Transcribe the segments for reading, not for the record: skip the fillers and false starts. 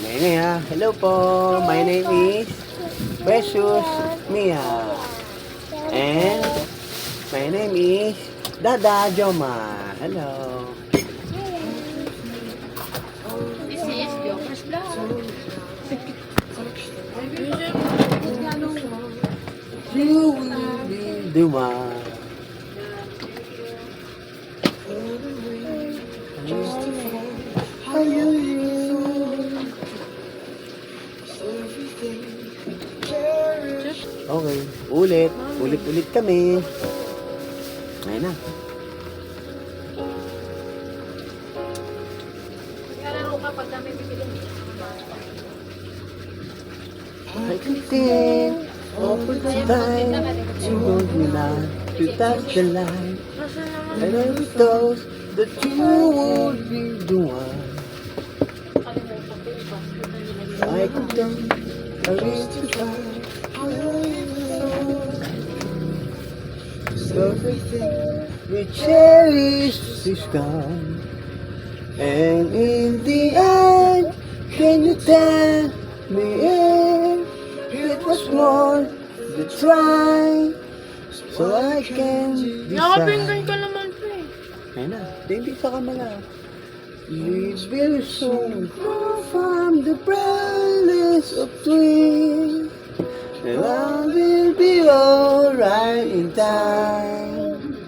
Mia, hello po. My name is Precious Mia. And my name is Dada Joma. Hello. This is Joker's Vlog. You will be the one. Okay, ulit kami. Ayun na. Maglalaro ka pag kami bibili. I can think over the time you want me now to touch the line. And every thought that you would be the one. I could don't, I wish to find everything we cherish is gone. And in the end, can you tell me if it was worth the try? So I can Nakapinggan decide. ka naman po eh. Ayun na, hindi sa kamala. We will soon grow from the brightness of twins. And I will be alright in time.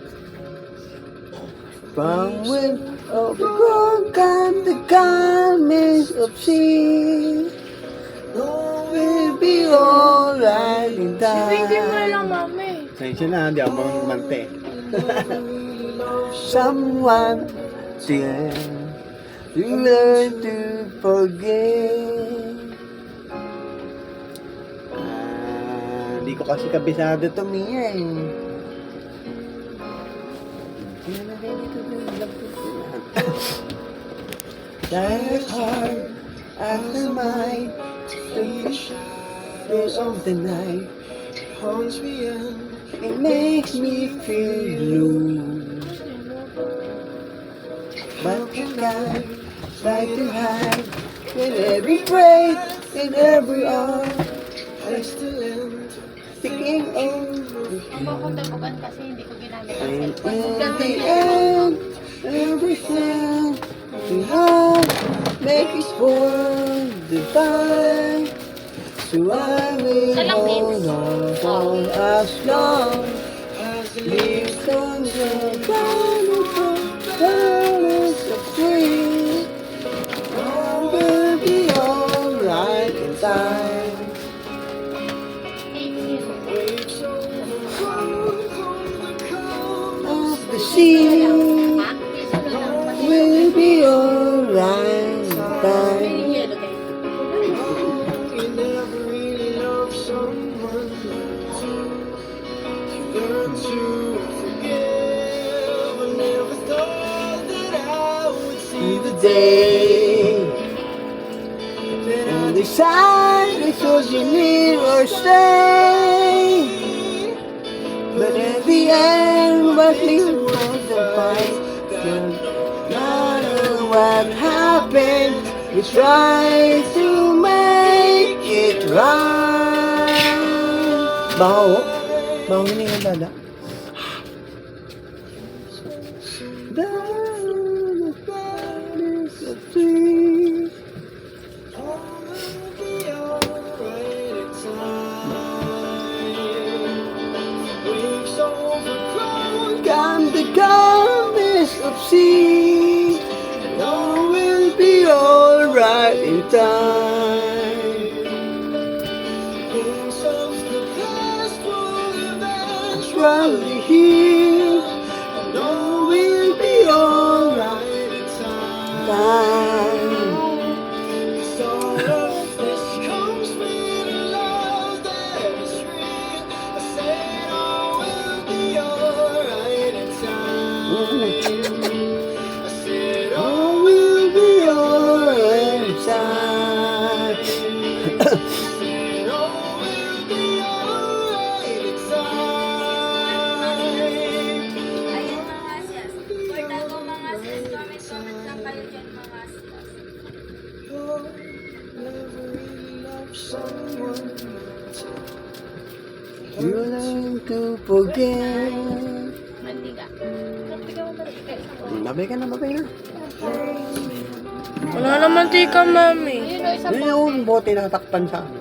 From with overgrown come the calmness of sea. I will be alright in Hindi mo na lang time. mama eh. Sensya na, di ako mante. Someone till you learn to forget. Di ko kasi kabisado to, Mia eh. That hard after my days of the night haunts me and it makes me feel blue. But you can't try to hide in every breath, in every hour. I still am thinking over Ang kukuntabugan kasi hindi ko ginamit. and in the end, everything we have make is for divine. So I will hold on for as long as lives on the bountiful balance of dreams. I will be alright in time. Of the sea will be alright in time. You never really love someone you learn to forgive. I never thought that I would see the day and decide if you leave or stay. But at the end, what you want to find, no matter what happened, we try to make it right. Baho? Baho ni yung dada? Down the brightness of trees. Come the calmness of sea, and all will be alright in time. Things of the past will eventually heal, and all will be alright in time. 'Cause all of this comes with a love that is real. I said all will be alright in time. I said all will be alright in time. I said all will be alright in time. Ayun mga sis. Portal ko mga sis. Comment lang kayo dyan mga sis. You learn to forget. Mandiga. Mandiga mo mandiga. Babay ka na, babay na. Wala naman tika, mami. Ayun o, isang Yun bote. yung bote na takpan sa akin.